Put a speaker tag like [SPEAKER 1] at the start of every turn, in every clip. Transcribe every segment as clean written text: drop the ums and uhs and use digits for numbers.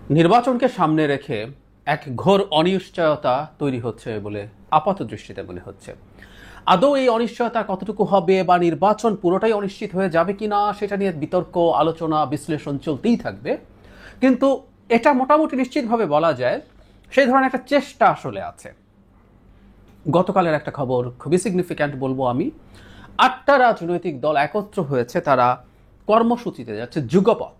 [SPEAKER 1] নির্বাচনকে সামনে রেখে এক ঘোর অনিশ্চয়তা তৈরি হচ্ছে বলে আপাত দৃষ্টিতে মনে হচ্ছে। আদৌ এই অনিশ্চয়তা কতটুকু হবে বা নির্বাচন পুরোটাই অনিশ্চিত হয়ে যাবে কিনা সেটা নিয়ে বিতর্ক, আলোচনা, বিশ্লেষণ চলতেই থাকবে। কিন্তু এটা মোটামুটি নিশ্চিতভাবে বলা যায় সেই ধরনের একটা চেষ্টা আসলে আছে। গতকালের একটা খবর খুবই সিগনিফিক্যান্ট বলবো আমি। 8টা রাজনৈতিক দল একত্র হয়েছে, তারা কর্মসূচিতে যাচ্ছে যুগপথ।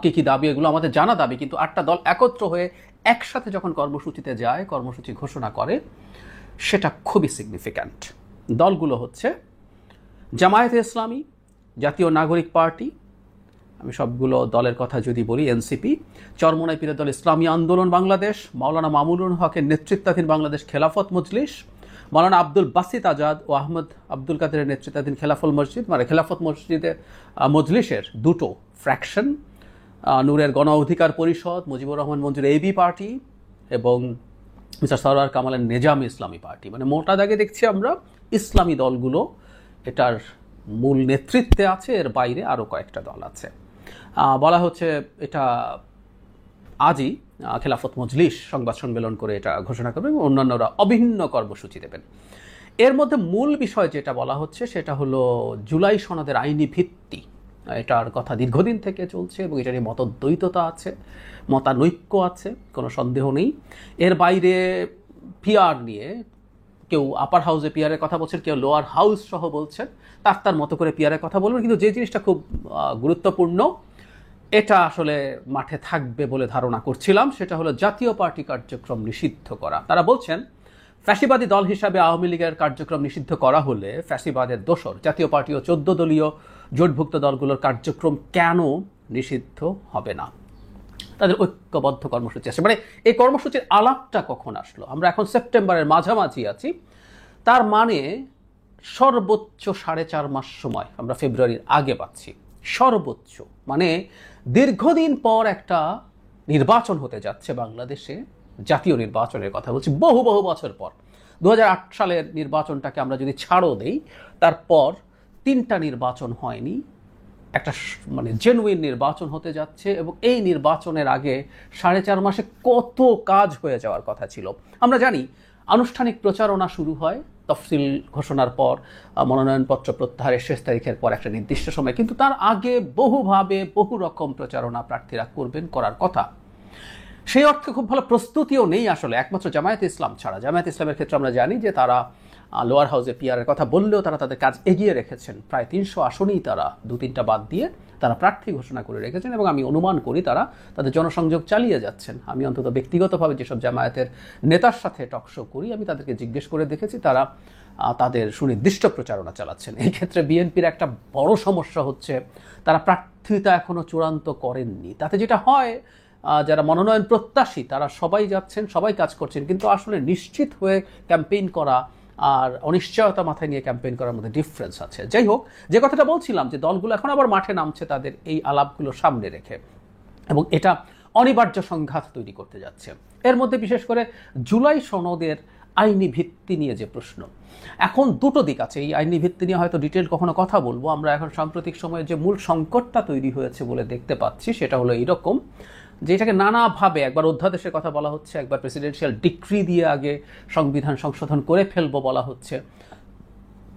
[SPEAKER 1] কি কি দাবি এগুলো আমাদের জানা দাবি, কিন্তু 8টা দল একত্র হয়ে একসাথে যখন কর্মসূচিতে যায়, কর্মসূচি ঘোষণা করে, সেটা খুবই সিগনিফিক্যান্ট। দলগুলো হচ্ছে জামায়াতে ইসলামী, জাতীয় নাগরিক পার্টি, আমি সবগুলো দলের কথা যদি বলি, এনসিপি, চরমোনাই পীরের দল ইসলামী আন্দোলন বাংলাদেশ, মাওলানা মামুনুল হকের নেতৃত্বাধীন বাংলাদেশ খেলাফত মজলিস, মাওলানা আব্দুল বাসিত আজাদ ও আহমদ আব্দুল কাদেরের নেতৃত্বাধীন খেলাফত মসজিদ, মানে খেলাফত মসজিদে মজলিসের দুটো ফ্র্যাকশন, নূরের গণ অধিকার পরিষদ, মুজিবুর রহমান মঞ্জুর এবি পার্টি এবং মিস্টার সরওয়ার কামালের নেজামি ইসলামী পার্টি। মানে মোটা দাগে দেখছি আমরা ইসলামী দলগুলো এটার মূল নেতৃত্বে আছে, এর বাইরে আরও কয়েকটা দল আছে। বলা হচ্ছে এটা আজই খেলাফত মজলিস সংবাদ সম্মেলন করে এটা ঘোষণা করবে এবং অন্যান্যরা অভিন্ন কর্মসূচি দেবেন। এর মধ্যে মূল বিষয় যেটা বলা হচ্ছে সেটা হলো জুলাই সনদের আইনি ভিত্তি। এটার কথা দীর্ঘদিন থেকে চলছে এবং এটা নিয়ে মতদ্বৈততা আছে, মতানৈক্য আছে, কোনো সন্দেহ নেই। এর বাইরে পিআর নিয়ে কেউ আপার হাউসে পিআরের কথা বলছেন, কেউ লোয়ার হাউস সহ বলছেন, তার মতো করে পিআরের কথা বলবেন। কিন্তু যে জিনিসটা খুব গুরুত্বপূর্ণ, এটা আসলে মাঠে থাকবে বলে ধারণা করছিলাম, সেটা হলো জাতীয় পার্টি কার্যক্রম নিষিদ্ধ করা। তারা বলছেন ফ্যাসিবাদী দল হিসাবে আওয়ামী লীগের কার্যক্রম নিষিদ্ধ করা হলে ফ্যাসিবাদের দোসর জাতীয় পার্টি ও 14 দলীয় জোটভুক্ত দলগুলোর কার্যক্রম কেন নিষিদ্ধ হবে না? তাদের ঐক্যবদ্ধ কর্মসূচি আছে। মানে এই কর্মসূচির আলাপটা কখন আসলো? আমরা এখন সেপ্টেম্বরের মাঝামাঝি আছি, তার মানে সর্বোচ্চ 4.5 মাস সময় আমরা ফেব্রুয়ারির আগে পাচ্ছি। সর্বোচ্চ মানে দীর্ঘদিন পর একটা নির্বাচন হতে যাচ্ছে বাংলাদেশে, জাতীয় নির্বাচনের কথা বলছি, বহু বহু বছর পর। 2008 সালের নির্বাচনটাকে আমরা যদি ছাড়ও দেই, তারপর 3টা নির্বাচন হয়নি। একটা মানে জেনুইন নির্বাচন হতে যাচ্ছে এবং এই নির্বাচনের আগে 4.5 মাসে কত কাজ হয়ে যাওয়ার কথা ছিল। আমরা জানি আনুষ্ঠানিক প্রচারণা শুরু হয় তফসিল ঘোষণার পর, মনোনয়নপত্র প্রত্যাহারের শেষ তারিখের পর একটা নির্দিষ্ট সময়, কিন্তু তার আগে বহুভাবে বহু রকম প্রচারণা প্রার্থীরা করবেন, করার কথা। সেই অর্থে খুব ভালো প্রস্তুতিও নেই আসলে, একমাত্র জামায়াতে ইসলাম ছাড়া। জামায়াতে ইসলামের ক্ষেত্রে আমরা জানি যে তারা লোয়ার হাউসে পিআরের কথা বললেও তারা তাদের কাজ এগিয়ে রেখেছেন। প্রায় 300 আসনেই তারা 2-3টা বাদ দিয়ে তারা প্রার্থী ঘোষণা করে রেখেছেন এবং আমি অনুমান করি তারা তাদের জনসংযোগ চালিয়ে যাচ্ছেন। আমি অন্তত ব্যক্তিগতভাবে যেসব জামায়াতের নেতার সাথে টকশো করি, আমি তাদেরকে জিজ্ঞেস করে দেখেছি তারা তাদের সুনির্দিষ্ট প্রচারণা চালাচ্ছেন। এই ক্ষেত্রে বিএনপির একটা বড় সমস্যা হচ্ছে তারা প্রার্থিতা এখনও চূড়ান্ত করেননি। তাতে যেটা হয়, যারা মনোনয়ন প্রত্যাশী তারা সবাই যাচ্ছেন, সবাই কাজ করছেন, কিন্তু আসলে নিশ্চিত হয়ে ক্যাম্পেইন করা আর অনিশ্চয়তা মাথায় নিয়ে ক্যাম্পেইন করার মধ্যে ডিফারেন্স আছে। যাই হোক, যে কথাটা বলছিলাম যে দলগুলো এখন আবার মাঠে নামছে তাদের এই আলাপগুলো সামনে রেখে, এবং এটা অনিবার্য সংঘাত তৈরি করতে যাচ্ছে। এর মধ্যে বিশেষ করে জুলাই সনদের আইনি ভিত্তি নিয়ে যে প্রশ্ন, এখন দুটো দিক আছে। এই আইনি ভিত্তি নিয়ে হয়তো ডিটেল কখনো কথা বলবো। আমরা এখন সাম্প্রতিক সময়ে যে মূল সংকটটা তৈরি হয়েছে বলে দেখতে পাচ্ছি সেটা হলো এইরকম, যে এটাকে নানাভাবে, একবার অধ্যাদেশের কথা বলা হচ্ছে, একবার প্রেসিডেন্সিয়াল ডিক্রি দিয়ে আগে সংবিধান সংশোধন করে ফেলবো বলা হচ্ছে।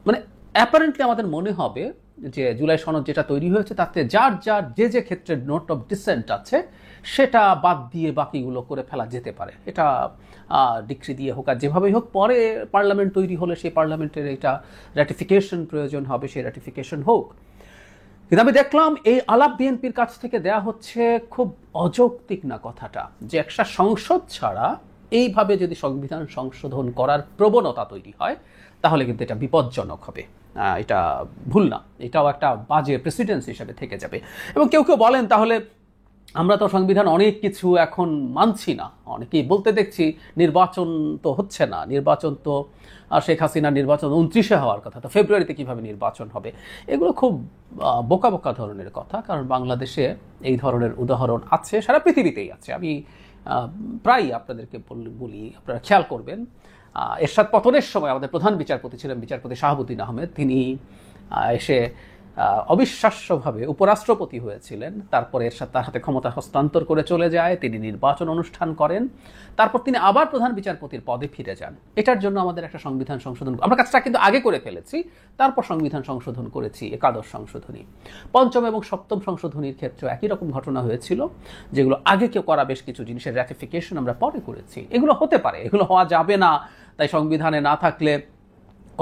[SPEAKER 1] মানে অ্যাপারেন্টলি আমাদের মনে হবে যে জুলাই সনদ যেটা তৈরি হয়েছে তাতে যার যার যে ক্ষেত্রে নোট অফ ডিসেন্ট আছে সেটা বাদ দিয়ে বাকিগুলো করে ফেলা যেতে পারে। এটা ডিক্রি দিয়ে হোক আর যেভাবেই হোক, পরে পার্লামেন্ট তৈরি হলে সেই পার্লামেন্টের এটা র্যাটিফিকেশন প্রয়োজন হবে, সেই র্যাটিফিকেশন হোক। কিন্তু আমি দেখলাম এই আলাপ বিএনপির কাছ থেকে দেয়া হচ্ছে খুব অযৌক্তিক না কথাটা, যে একটা সংসদ ছাড়া এইভাবে যদি সংবিধান সংশোধন করার প্রবণতা তৈরি হয় তাহলে কিন্তু এটা বিপজ্জনক হবে। এটা ভুল না, এটাও একটা বাজে প্রেসিডেন্স হিসেবে থেকে যাবে। এবং কেউ কেউ বলেন তাহলে আমরা তো সংবিধান অনেক কিছু এখন মানছি না। অনেকেই বলতে দেখছি নির্বাচন তো হচ্ছে না, নির্বাচন তো শেখ হাসিনার নির্বাচন 29-এ হওয়ার কথা, তো ফেব্রুয়ারিতে কিভাবে নির্বাচন হবে? এগুলো খুব বোকা বোকা ধরনের কথা, কারণ বাংলাদেশে এই ধরনের উদাহরণ আছে, সারা পৃথিবীতেই আছে। আমি প্রায় আপনাদেরকে বলি, আপনারা খেয়াল করবেন, এরশাদ পতনের সময় আমাদের প্রধান বিচারপতি ছিলেন বিচারপতি শাহাবুদ্দিন আহমেদ। তিনি এসে অবিশ্বাস্যভাবে উপরাষ্ট্রপতি হয়েছিলেন, তারপরে তার হাতে ক্ষমতা হস্তান্তর করে চলে যায়, তিনি নির্বাচন অনুষ্ঠান করেন, তারপর তিনি আবার প্রধান বিচারপতির পদে ফিরে যান। এটার জন্য আমাদের একটা সংবিধান সংশোধন, আমরা কাজটা কিন্তু আগে করে ফেলেছি, তারপর সংবিধান সংশোধন করেছি, একাদশ সংশোধনী। পঞ্চম এবং সপ্তম সংশোধনীর ক্ষেত্রে একই রকম ঘটনা হয়েছিল, যেগুলো আগে কেউ করা বেশ কিছু জিনিসের র্যাটিফিকেশন আমরা পরে করেছি। এগুলো হতে পারে, এগুলো হওয়া যাবে না, তাই সংবিধানে না থাকলে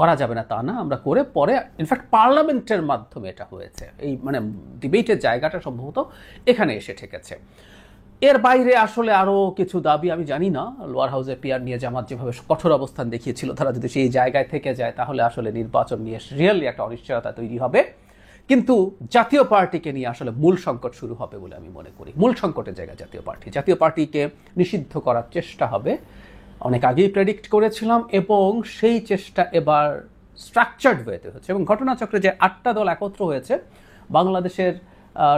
[SPEAKER 1] করা যাবে না তা না, আমরা করে পরে ইনফ্যাক্ট পার্লামেন্টের মাধ্যমে এটা হয়েছে। এই মানে ডিবেটের জায়গাটা সম্ভবত এখানে এসে ঠেকেছে। এর বাইরে আসলে আরও কিছু দাবি আমি জানি না। লোয়ার হাউসে পিয়ার নিয়ে জামাত যেভাবে কঠোর অবস্থান দেখিয়েছিল, তারা যদি সেই জায়গায় থেকে যায় তাহলে আসলে নির্বাচন নিয়ে রিয়েলি একটা অনিশ্চয়তা তৈরি হবে। কিন্তু জাতীয় পার্টিকে নিয়ে আসলে মূল সংকট শুরু হবে বলে আমি মনে করি। মূল সংকটের জায়গা জাতীয় পার্টিকে নিষিদ্ধ করার চেষ্টা হবে, অনেক আগেই প্রেডিক্ট করেছিলাম, এবং সেই চেষ্টা এবার স্ট্রাকচার্ড ওয়েতে হচ্ছে। এবং ঘটনাচক্রে যে 8টা দল একত্র হয়েছে বাংলাদেশের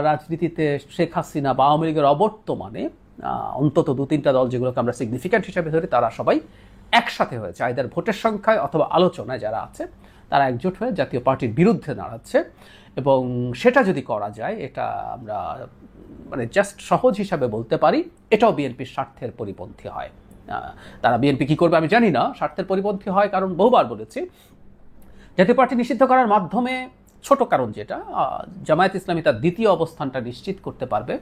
[SPEAKER 1] রাজনীতিতে, শেখ হাসিনা বা আওয়ামী লীগের অবর্তমানে অন্তত 2-3টা দল যেগুলোকে আমরা সিগনিফিক্যান্ট হিসাবে ধরি, তারা সবাই একসাথে হয়েছে, আইদার ভোটের সংখ্যায় অথবা আলোচনায় যারা আছে তারা একজোট হয়ে জাতীয় পার্টির বিরুদ্ধে দাঁড়াচ্ছে। এবং সেটা যদি করা যায়, এটা আমরা মানে জাস্ট সহজ হিসাবে বলতে পারি, এটাও বিএনপির স্বার্থের পরিপন্থী হয়। তারা বিএনপি কী করবে আমি জানি না, স্বার্থের পরিপন্থী হয় কারণ বহুবার বলেছি, জাতীয় পার্টি নিষিদ্ধ করার মাধ্যমে ছোট কারণ যেটা, জামায়াত ইসলামী তার দ্বিতীয় অবস্থানটা নিশ্চিত করতে পারবে।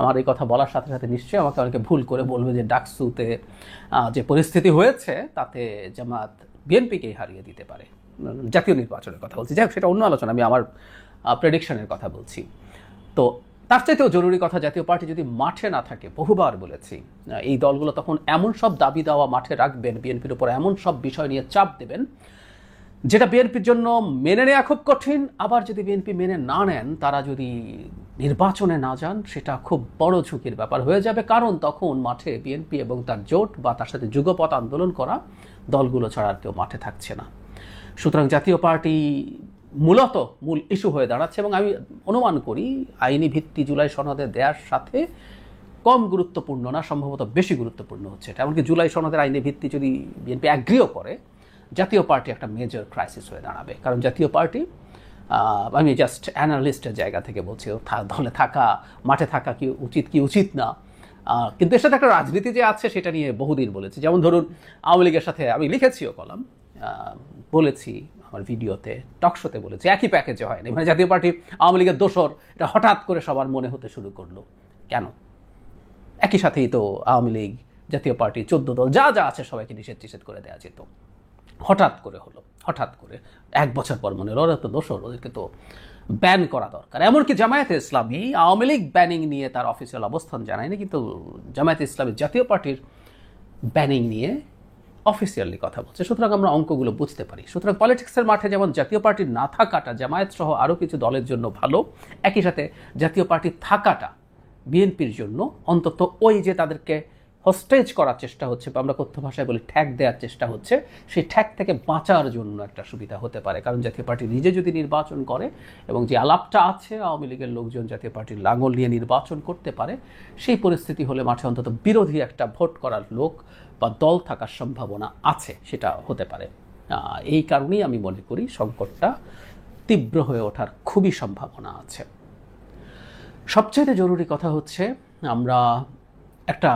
[SPEAKER 1] আমার এই কথা বলার সাথে সাথে নিশ্চয়ই আমাকে অনেকে ভুল করে বলবে যে ডাকসুতে যে পরিস্থিতি হয়েছে তাতে জামায়াত বিএনপিকেই হারিয়ে দিতে পারে। জাতীয় নির্বাচনের কথা বলছি, যাই হোক সেটা অন্য আলোচনা, আমি আমার প্রেডিকশনের কথা বলছি। তো তার চাইতেও জরুরি কথা, জাতীয় পার্টি যদি মাঠে না থাকে, বহুবার বলেছি, এই দলগুলো তখন এমন সব দাবি দাওয়া মাঠে রাখবেন, বিএনপির উপর এমন সব বিষয় নিয়ে চাপ দেবেন যেটা বিএনপির জন্য মেনে নেওয়া খুব কঠিন। আবার যদি বিএনপি মেনে না নেন, তারা যদি নির্বাচনে না যান, সেটা খুব বড় ঝুঁকির ব্যাপার হয়ে যাবে, কারণ তখন মাঠে বিএনপি এবং তার জোট বা তার সাথে যুগপৎ আন্দোলন করা দলগুলো ছাড়া আর কেউ মাঠে থাকছে না। সুতরাং জাতীয় পার্টি মূলত মূল ইস্যু হয়ে দাঁড়াচ্ছে, এবং আমি অনুমান করি আইনি ভিত্তি জুলাই সনদে দেওয়ার সাথে কম গুরুত্বপূর্ণ না, সম্ভবত বেশি গুরুত্বপূর্ণ হচ্ছে এটা। এমনকি জুলাই সনদের আইনি ভিত্তি যদি বিএনপি অ্যাগ্রিও করে, জাতীয় পার্টি একটা মেজর ক্রাইসিস হয়ে দাঁড়াবে। কারণ জাতীয় পার্টি, আমি জাস্ট অ্যানালিস্টের জায়গা থেকে বলছি, দলে থাকা, মাঠে থাকা কি উচিত না, কিন্তু এর সাথে একটা রাজনীতি যে আছে সেটা নিয়ে বহুদিন বলেছি। যেমন ধরুন আওয়ামী লীগের সাথে আমি লিখেছিও কলাম, বলেছি আমার ভিডিওতে, টকশোতে বলেছি, একই প্যাকেজে হয়নি। মানে জাতীয় পার্টি আওয়ামী লীগের দোসর, এটা হঠাৎ করে সবার মনে হতে শুরু করলো কেন? একই সাথেই তো আওয়ামী লীগ, জাতীয় পার্টি, 14 দল যা যা আছে সবাইকে নিষেধ করে দেওয়া যেত। হঠাৎ করে হলো, হঠাৎ করে 1 বছর পর মনে হলো ওরা তো দোসর, ওদেরকে তো ব্যান করা দরকার। এমনকি জামায়াতে ইসলামী আওয়ামী লীগ ব্যানিং নিয়ে তার অফিসিয়াল অবস্থান জানায়নি, কিন্তু জামায়াতে ইসলামী জাতীয় পার্টির ব্যানিং নিয়ে অফিসিয়ালি কথা বলছে। সুতরাং আমরা অঙ্কগুলো বুঝতে পারি। সুতরাং পলিটিক্সের মাঠে যেমন জাতীয় পার্টির না থাকাটা জামায়াত সহ আরও কিছু দলের জন্য ভালো, একই সাথে জাতীয় পার্টির থাকাটা বিএনপির জন্য অন্তত ওই যে তাদেরকে হোস্টেজ করার চেষ্টা হচ্ছে, বা আমরা কথ্য ভাষায় বলি ঠ্যাক দেওয়ার চেষ্টা হচ্ছে, সেই ঠ্যাক থেকে বাঁচার জন্য একটা সুবিধা হতে পারে। কারণ জাতীয় পার্টি নিজে যদি নির্বাচন করে, এবং যে আলাপটা আছে আওয়ামী লীগের লোকজন জাতীয় পার্টির লাঙল নিয়ে নির্বাচন করতে পারে, সেই পরিস্থিতি হলে মাঠে অন্তত বিরোধী একটা ভোট করার লোক বা দল থাকার সম্ভাবনা আছে, সেটা হতে পারে। এই কারণেই আমি মনে করি সংকটটা তীব্র হয়ে ওঠার খুবই সম্ভাবনা আছে। সবচেয়ে জরুরি কথা হচ্ছে, আমরা একটা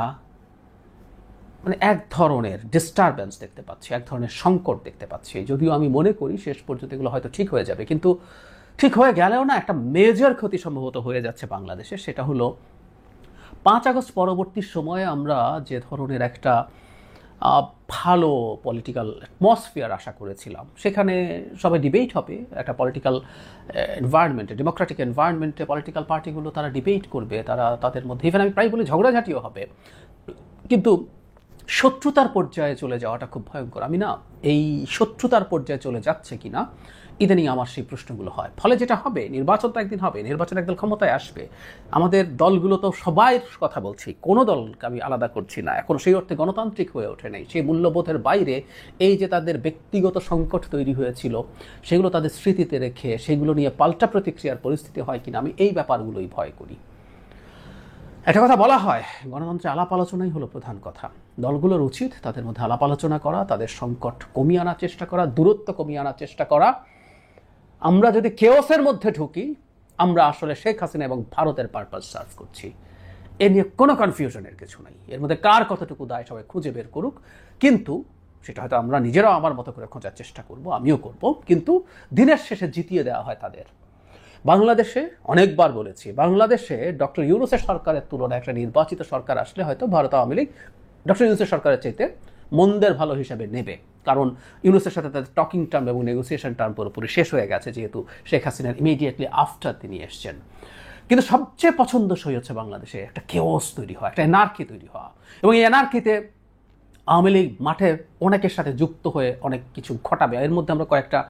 [SPEAKER 1] মানে এক ধরনের ডিস্টারবেন্স দেখতে পাচ্ছি, এক ধরনের সংকট দেখতে পাচ্ছি। যদিও আমি মনে করি শেষ পর্যন্ত এগুলো হয়তো ঠিক হয়ে যাবে, কিন্তু ঠিক হয়ে গেলেও না, একটা মেজর ক্ষতি সম্ভবত হয়ে যাচ্ছে বাংলাদেশে। সেটা হলো 5 আগস্ট পরবর্তী সময়ে আমরা যে ধরনের একটা ভালো পলিটিক্যাল অ্যাটমসফিয়ার আশা করেছিলাম, সেখানে সবাই ডিবেট হবে, একটা পলিটিক্যাল এনভায়রনমেন্টে, ডেমোক্রেটিক এনভায়রনমেন্টে পলিটিক্যাল পার্টিগুলো তারা ডিবেট করবে, তারা তাদের মধ্যে, ইভেন আমি প্রায় বলি ঝগড়াঝাটিও হবে, কিন্তু শত্রুতার পর্যায়ে চলে যাওয়াটা খুব ভয়ঙ্কর। আমি না এই শত্রুতার পর্যায়ে চলে যাচ্ছে কিনা ইদানিং আমার সেই প্রশ্নগুলো হয়। ফলে যেটা হবে, নির্বাচন তো একদিন হবে, নির্বাচন একদল ক্ষমতায় আসবে, আমাদের দলগুলো তো সবাই কথা বলছি, কোনো দলকে আমি আলাদা করছি না, এখন সেই অর্থে গণতান্ত্রিক হয়ে ওঠে নাই, সেই মূল্যবোধের বাইরে এই যে তাদের ব্যক্তিগত সংকট তৈরি হয়েছিল সেগুলো তাদের স্মৃতিতে রেখে সেগুলো নিয়ে পাল্টা প্রতিক্রিয়ার পরিস্থিতি হয় কিনা, আমি এই ব্যাপারগুলোই ভয় করি। একটা কথা বলা হয়, গণতন্ত্রে আলাপ আলোচনাই হলো প্রধান কথা। দলগুলোর উচিত তাদের মধ্যে আলাপ আলোচনা করা, তাদের সংকট কমিয়ে আনার চেষ্টা করা, দূরত্ব কমিয়ে আনার চেষ্টা করা, আমরা যদি কেওসের মধ্যে ঢুকি, আমরা আসলে শেখ হাসিনা এবং ভারতের পারপাস সার্ভ করছি। এ নিয়ে কোনো কনফিউশনের কিছু নাই। এর মধ্যে কার কতটুকু দায় সবাই খুঁজে বের করুক, কিন্তু সেটা হয়তো আমরা নিজেরাও আমার মতো করে খোঁজার চেষ্টা করব, আমিও করব, কিন্তু দিনের শেষে জিতিয়ে দেওয়া হয় তাদের। বাংলাদেশে অনেকবার বলেছি, বাংলাদেশে ডক্টর ইউনূসের সরকারের তুলনায় একটা নির্বাচিত সরকার আসলে হয়তো ভারত আওয়ামী লীগ ডক্টর ইউনূসের সরকারের চাইতে মন্দের ভালো হিসাবে নেবে, কারণ ইউনূসের সাথে তাদের টকিং টার্ম এবং নেগোসিয়েশন টার্ম পুরোপুরি শেষ হয়ে গেছে, যেহেতু শেখ হাসিনার ইমিডিয়েটলি আফটার তিনি এসছেন। কিন্তু সবচেয়ে পছন্দসই হচ্ছে বাংলাদেশে একটা কেওস তৈরি হওয়া, একটা এনার্কি তৈরি হওয়া, এবং এই এনার্কিতে আওয়ামী লীগ মাঠে অনেকের সাথে যুক্ত হয়ে অনেক কিছু ঘটাবে। এর মধ্যে আমরা কয়েকটা